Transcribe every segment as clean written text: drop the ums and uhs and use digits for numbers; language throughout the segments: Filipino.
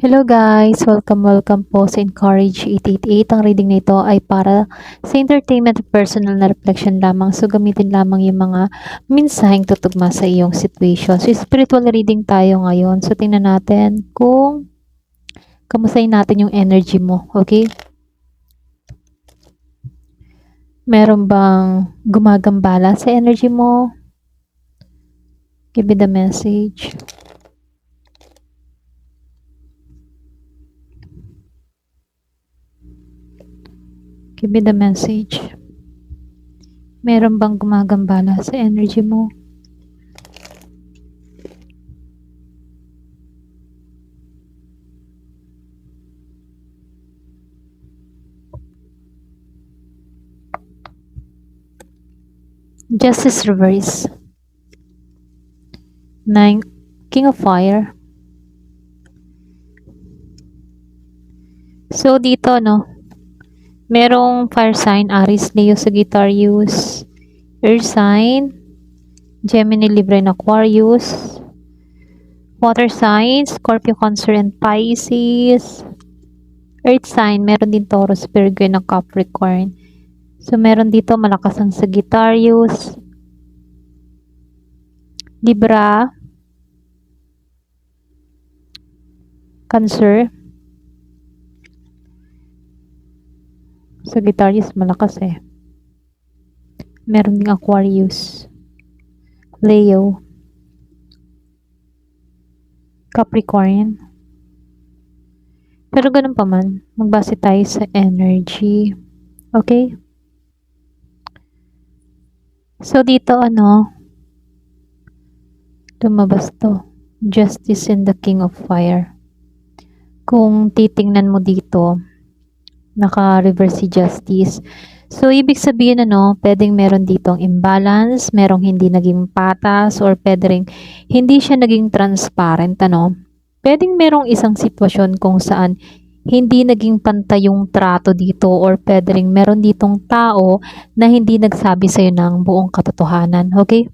Hello guys! Welcome po sa Encourage 888. Ang reading na ito ay para sa entertainment at personal na reflection lamang. So gamitin lamang yung mga mensaheng tutugma sa iyong situation. So spiritual reading tayo ngayon. So tingnan natin kung kamustahin natin yung energy mo. Okay? Meron bang gumagambala sa energy mo? Give me the message. Give me the message. Meron bang gumagambala sa energy mo? Justice reverse. King of Fire. So dito no, merong fire sign, Aries, Leo, Sagittarius, Earth sign, Gemini, Libra, and Aquarius, water signs, Scorpio, Cancer, and Pisces. Earth sign, meron din Taurus, Virgo, and Capricorn. So meron dito malakas ang Sagittarius, Libra, Cancer. Sagittarius malakas eh. Meron ding Aquarius, Leo, Capricorn. Pero ganun pa man, magbase tayo sa energy. Okay? So dito lumabas to. Justice and the King of Fire. Kung titingnan mo dito, naka-reverse si Justice. So, ibig sabihin pwedeng meron ditong imbalance, merong hindi naging patas, or pwedeng hindi siya naging transparent, Pwedeng merong isang sitwasyon kung saan hindi naging pantay yung trato dito, or pwedeng meron ditong tao na hindi nagsabi sa'yo ng buong katotohanan, okay?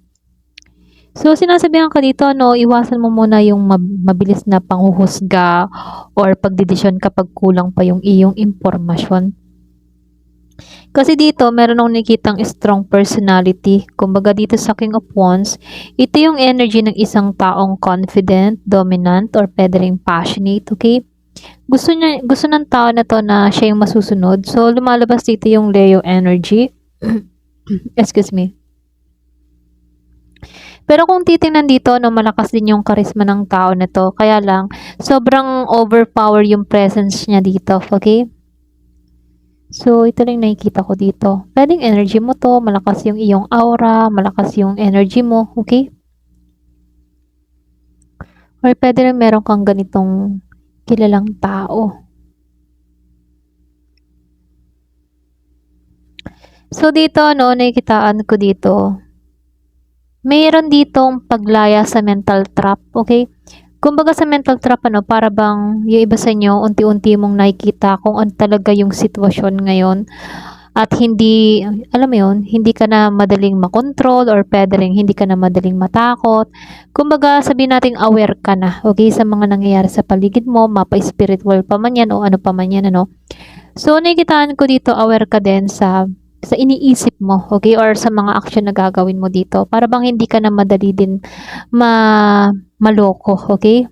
So, sinasabihan ka dito, iwasan mo muna yung mabilis na panghuhusga or pagdidesisyon kapag kulang pa yung iyong impormasyon. Kasi dito, meron akong nakikitang strong personality. Kumbaga dito sa King of Wands, ito yung energy ng isang taong confident, dominant, or pwede rin passionate, okay? Gusto ng tao na to na siya yung masusunod. So, lumalabas dito yung Leo energy. Excuse me. Pero kung titingnan dito, malakas din yung charisma ng tao na to. Kaya lang, sobrang overpower yung presence niya dito. Okay? So, ito lang nakikita ko dito. Pwedeng energy mo to, malakas yung iyong aura, malakas yung energy mo. Okay? Or pwede rin meron kang ganitong kilalang tao. So, dito, nakikitaan ko dito, mayroon ditong paglaya sa mental trap, okay? Kumbaga sa mental trap, para bang yung iba sa inyo, unti-unti mong nakikita kung ano talaga yung sitwasyon ngayon. At hindi, alam mo yun, hindi ka na madaling makontrol or pwede rin hindi ka na madaling matakot. Kumbaga sabihin natin aware ka na, okay, sa mga nangyayari sa paligid mo, mapa-spiritual pa man yan o ano pa man yan, So, nakikitaan ko dito, aware ka din sa iniisip mo, okay? Or sa mga action na gagawin mo dito. Para bang hindi ka na madali din maloko, okay?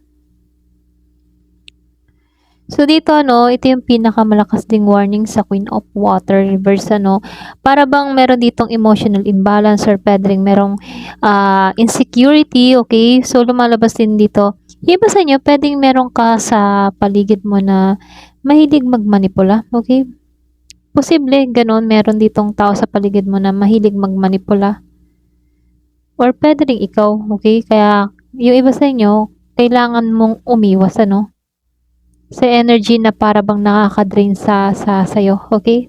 So, dito, ito yung pinakamalakas ding warning sa Queen of Water reverse, para bang meron ditong emotional imbalance or pwede rin merong insecurity, okay? So, lumalabas din dito. Iba sa inyo, pwedeng meron ka sa paligid mo na mahilig magmanipula, okay? Posible, ganon, meron ditong tao sa paligid mo na mahilig magmanipula. Or pwede rin ikaw, okay? Kaya, yung iba sa inyo, kailangan mong umiwas, sa energy na para bang nakaka-drain sa'yo, okay?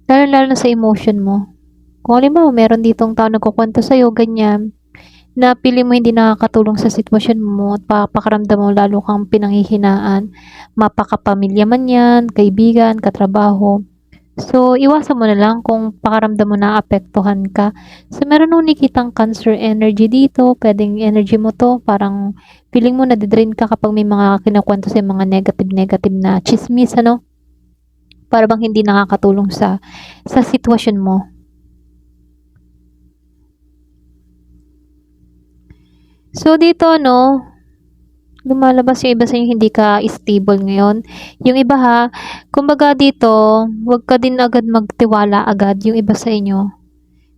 Lalo na sa emotion mo. Kung halimbawa, meron ditong tao nagkukwento sa'yo, ganyan, na pili mo hindi nakakatulong sa sitwasyon mo at papakiramdam mo lalo kang pinanghihinaan, mapakapamilya man yan, kaibigan, katrabaho. So, iwasan mo na lang kung pakiramdam mo naapektuhan ka. So, meron akong nakitang cancer energy dito. Pwedeng energy mo 'to, parang feeling mo nade-drain ka kapag may mga kinukuwento sa'yo mga negative na tsismis ano, para bang hindi nakakatulong sa sitwasyon mo. So, dito ano, lumalabas yung iba sa'yo hindi ka stable ngayon. Yung iba ha, kumbaga dito, huwag ka din agad magtiwala agad yung iba sa inyo.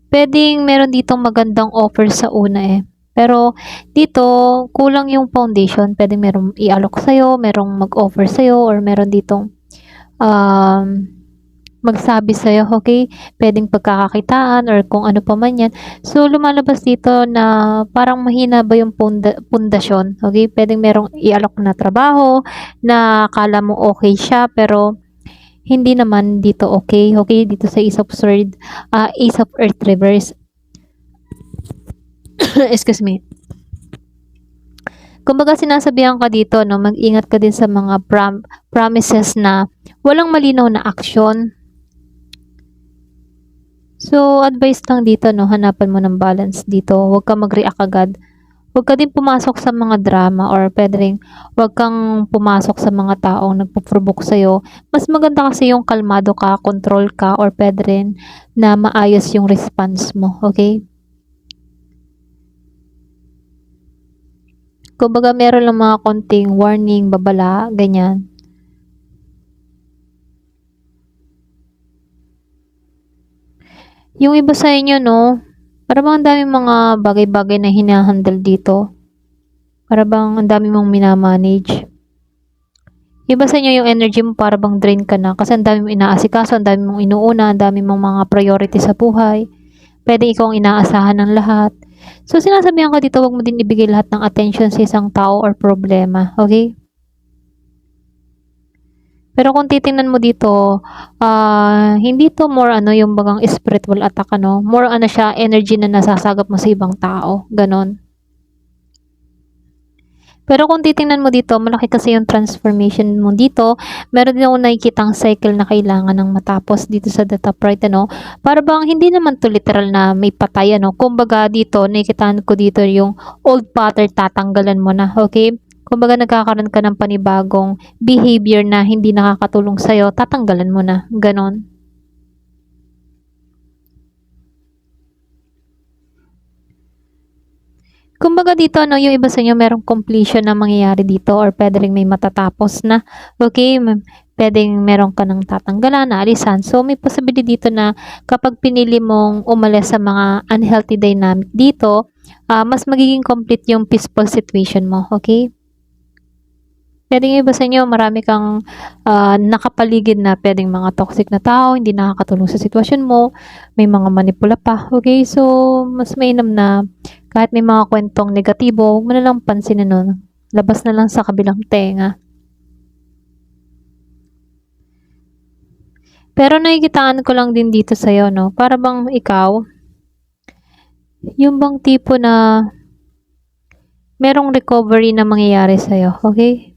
Puwedeng meron ditong magandang offer sa una, eh. Pero dito kulang yung foundation, puwedeng merong i-alok sa'yo, merong mag-offer sa'yo or meron ditong, um, magsabi sa'yo, okey, puwedeng pagkakakitaan or kung ano pa man 'yan. So, lumalabas dito na parang mahina ba yung pundasyon, okey? Puwedeng merong i-alok na trabaho na akala mo okey siya pero hindi naman dito okey, okey? Dito sa Ace of Earth reverse. Excuse me. Kumbaga sinasabihan ka dito 'no, mag-ingat ka din sa mga promises na walang malinaw na aksyon. So, advice lang dito 'no, hanapan mo ng balance dito, huwag kang mag-react agad. Huwag ka din pumasok sa mga drama or puwede ring huwag kang pumasok sa mga taong nagpo-provoke sa'yo. Mas maganda kasi yung kalmado ka, control ka or puwede rin na maayos yung response mo, okey? Kumbaga meron lang mga konting warning, babala, ganyan. Yung iba sa inyo 'no, para bang ang daming mga bagay-bagay na hina-handle dito. Para bang ang dami mong mina-manage. Iba sa inyo yung energy mo para bang drain ka na kasi ang dami mong inaasikaso, ang dami mong inuuna, ang dami mong mga priority sa buhay. Puwedeng ikaw ang inaasahan ng lahat. So, sinasabihan ka dito, 'wag mo din ibigay lahat ng attention sa isang tao or problema, okey? Pero kung titingnan mo dito, hindi 'to more ano, yung bagang spiritual attack ano, more ano siya, energy na nasasagap mo sa ibang tao, gano'n. Pero kung titingnan mo dito, malaki kasi yung transformation mo dito. Meron din akong nakikitang cycle na kailangan ng matapos dito sa the top right, ano. Para bang hindi naman to literal na may patay, ano. Kumbaga dito, nakikitaan ko dito yung old pattern, tatanggalan mo na, okay? Kumbaga nagkakaroon ka ng panibagong behavior na hindi nakakatulong sa'yo, tatanggalan mo na, ganon. Kumbaga dito 'no, yung iba sa inyo merong completion na mangyayari dito or puwede ring may matatapos na, okey, puwedeng meron ka ng tatanggalan, aalisan. So, may possibility dito na kapag pinili mong umalis sa mga unhealthy dynamic dito, mas magiging complete yung peaceful situation mo, okey? Puwedeng yung iba sa inyo marami kang, nakapaligid na puwedeng mga toxic na tao, hindi nakakatulong sa sitwasyon mo, may mga manipula pa, okey? So, mas mainam na kahit may mga kuwentong negatibo, huwag mo na lang pansinin nun, labas na lang sa kabilang tenga. Pero nakikitaan ko lang din dito sa'yo 'no, para bang ikaw, yung bang tipo na merong recovery na mangyayari sa'yo, okey?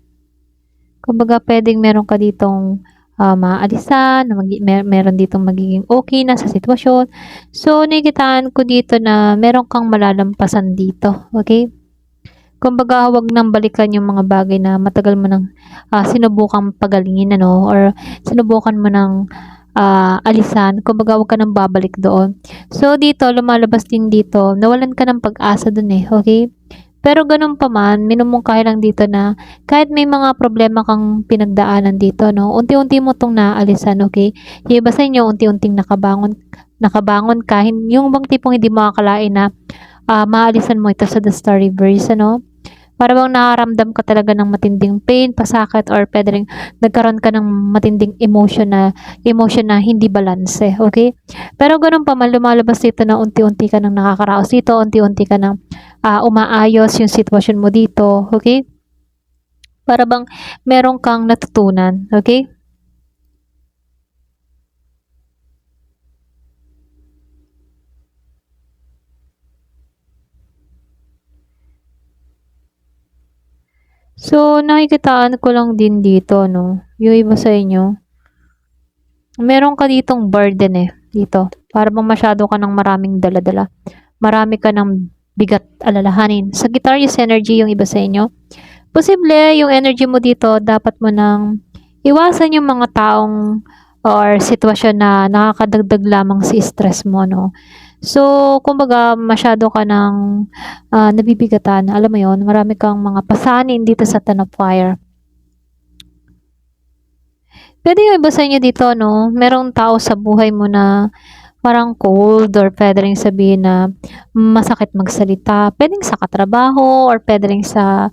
Kumbaga puwedeng meron ka ditong, maaalisan na meron ditong magiging okey na sa sitwasyon. So, nakikitaan ko dito na meron kang malalampasan dito, okey? Kumbaga huwag nang balikan yung mga bagay na matagal mo ng, sinubukang pagalingin ano or sinubukan mo ng, alisan. Kumbaga huwag ka ng babalik doon. So, dito lumalabas din dito nawalan ka ng pag-asa dun, eh, okey? Pero ganun pa man, minumungkahi lang dito na kahit may mga problema kang pinagdaanan dito 'no, unti-unti mo 'tong naaalisan, okey? Yung iba sa inyo unti-unting nakabangon nakabangon ka, yung bang tipong hindi mo akalain na, maaalisan mo ito sa the Starryverse ano. Para bang nakaramdam ka talaga ng matinding pain, pasakit or puwede ring nagkaroon ka ng matinding emotion na hindi balanse, okey? Pero gano'n pa man lumalabas dito na unti-unti ka ng nakakaraos dito, unti-unti ka ng, umaayos yung sitwasyon mo dito, okey? Para bang meron kang natutunan, okey? So, nakikitaan ko lang din dito 'no, yung iba sa inyo meron ka ditong burden eh, dito. Para bang masyado ka ng maraming dala-dala. Marami ka ng bigat alalahanin. Sa Sagittarius energy yung iba sa inyo. Posible yung energy mo dito, dapat mo nang iwasan yung mga taong or sitwasyon na nakakadagdag lamang sa stress mo, no? So, kumbaga, masyado ka ng nabibigatan. Alam mo yon, marami kang mga pasanin dito sa Ten of Fire. Pwede yung iba sa inyo dito, no? Merong tao sa buhay mo na parang cold or pwede rin sabihin na masakit magsalita. Pwedeng sa katrabaho or pwede rin sa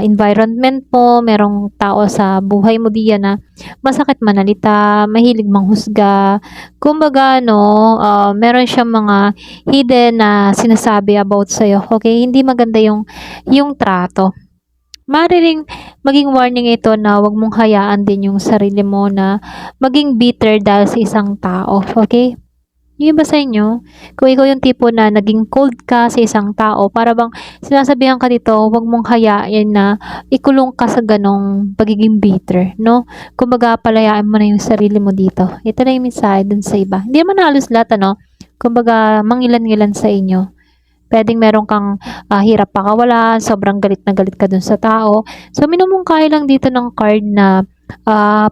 environment mo. Merong tao sa buhay mo diyan na masakit manalita, mahilig manghusga. Kumbaga, no, meron siyang mga hidden na sinasabi about sa'yo. Okay? Hindi maganda yung trato. Maaaring maging warning ito na wag mong hayaan din yung sarili mo na maging bitter dahil sa isang tao. Okay? Yung iba sa inyo, kung ikaw yung tipo na naging cold ka sa isang tao, para bang sinasabihan ka dito, wag mong hayaan na ikulong ka sa ganong pagiging bitter, no? Kumbaga, palayaan mo na yung sarili mo dito. Ito na yung mensahe dun sa iba. Hindi naman halos lahat, ano? Kumbaga, mangilan-ngilan sa inyo. Pwedeng meron kang hirap pakawalan, sobrang galit na galit ka dun sa tao. So, minumungkahi lang dito ng card na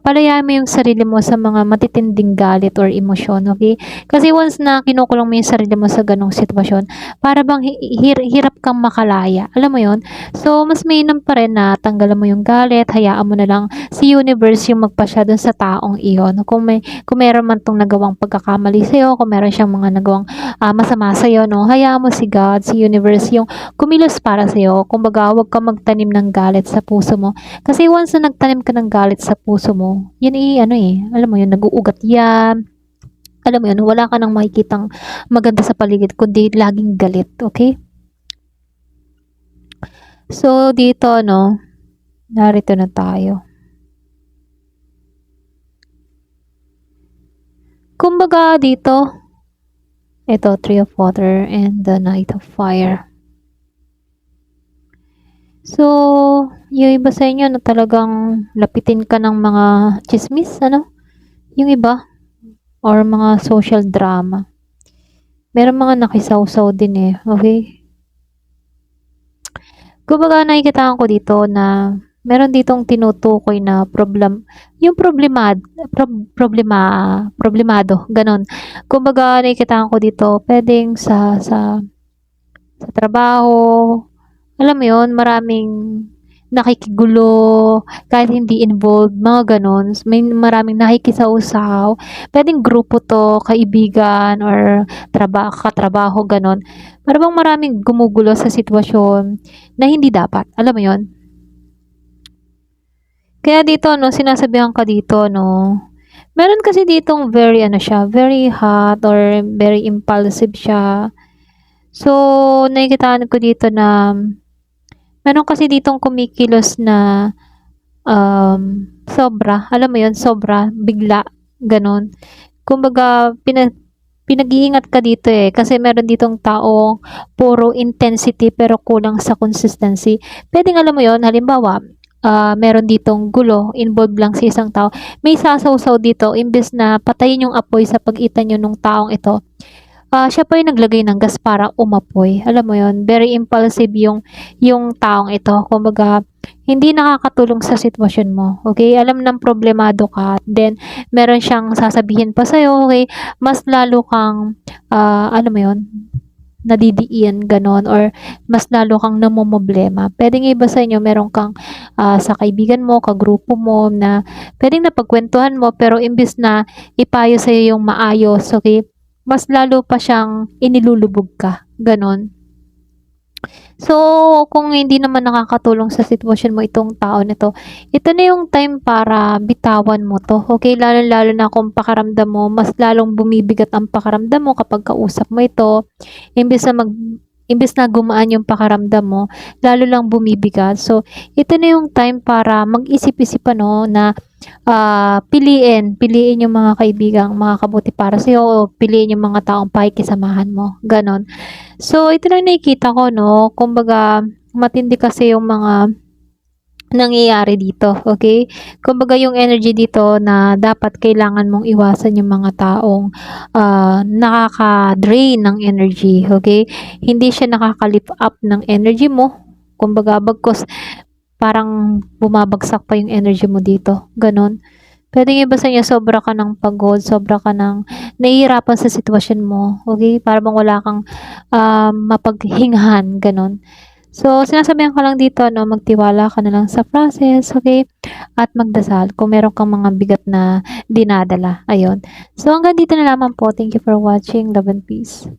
palayaan mo yung sarili mo sa mga matitinding galit or emosyon, okay? Kasi once na kinukulong mo yung sarili mo sa ganong sitwasyon, para bang hirap kang makalaya. Alam mo yon. So, mas mainam pa rin na tanggalan mo yung galit, hayaan mo na lang si universe yung magpasya dun sa taong iyon. Kung meron man tong nagawang pagkakamali sa'yo, kung meron siyang mga nagawang masama sa'yo, no? Hayaan mo si God, si universe, yung kumilos para sa'yo. Kumbaga, huwag ka magtanim ng galit sa puso mo. Kasi once na nagtanim ka ng galit sa puso mo, yan alam mo yun, nag-uugat yan. Alam mo yun, wala ka nang makikitang maganda sa paligid, kundi laging galit, okay? So, dito, no, narito na tayo. Kumbaga, dito, ito, Three of Water and the Knight of Fire. So, yung iba sa inyo na talagang lapitin ka ng mga chismis, ano? Yung iba, or mga social drama. Meron mga nakisawsaw din eh, okay? Kumbaga nakikita ko dito na meron ditong tinutukoy na yung problemado, ganon. Kumbaga nakikita ko dito, pwedeng sa trabaho, alam mo yun, maraming nakikigulo, kahit hindi involved, mga ganon. May maraming nakikisawsaw. Pwedeng grupo to, kaibigan, or katrabaho, ganon. Para bang maraming gumugulo sa sitwasyon na hindi dapat. Alam mo yon. Kaya dito, no, sinasabihan ka dito, no, meron kasi ditong very, very hot or very impulsive siya. So, nakikitaan ko dito na meron kasi ditong kumikilos na sobra, alam mo yon, sobra, bigla, ganon. Kumbaga, pinag-iingat ka dito eh, kasi meron ditong taong puro intensity pero kulang sa consistency. Pwedeng alam mo yon, halimbawa, meron ditong gulo, involved lang sa isang tao. May sasawsaw dito, imbes na patayin yung apoy sa pagitan nyo nung taong ito, siya pa yung naglagay ng gas para umapoy. Alam mo yon, very impulsive yung taong ito. Kumbaga, hindi nakakatulong sa sitwasyon mo. Okay? Alam ng problemado ka. Then, meron siyang sasabihin pa sa'yo. Okay? Mas lalo kang, alam mo yon, nadidiin, ganon, or mas lalo kang namumblema. Pwedeng iba sa inyo, meron kang sa kaibigan mo, kagrupo mo, na pwedeng napagkwentuhan mo, pero imbis na ipayo sa'yo yung maayos, okay, mas lalo pa siyang inilulubog ka. Ganon. So, kung hindi naman nakakatulong sa sitwasyon mo itong tao nito, ito na yung time para bitawan mo to. Okay? Lalo-lalo na kung pakaramdam mo, mas lalong bumibigat ang pakaramdam mo kapag kausap mo ito. Imbes na gumaan yung pakaramdam mo, lalo lang bumibigat. So, ito na yung time para mag-isip-isip na piliin yung mga kaibigang makakabuti para sa'yo o piliin yung mga taong pakikisamahan mo. Ganon. So, ito lang nakikita ko, no? Kumbaga, matindi kasi yung mga nangyayari dito, okay? Kumbaga yung energy dito na dapat kailangan mong iwasan yung mga taong nakaka-drain ng energy, okay? Hindi siya nakaka-lift up ng energy mo. Kumbaga bagkus parang bumabagsak pa yung energy mo dito, ganon. Puwedeng iba sa inyo sobra ka ng pagod, sobra ka ng nahihirapan sa sitwasyon mo, okay? Para bang wala kang, mapaghingahan, gano'n. So, sinasabihan ko lang dito 'no, magtiwala ka na lang sa process, okay? At magdasal kung meron kang mga bigat na dinadala, ayun. So, hanggang dito na lamang po. Thank you for watching. Love and peace.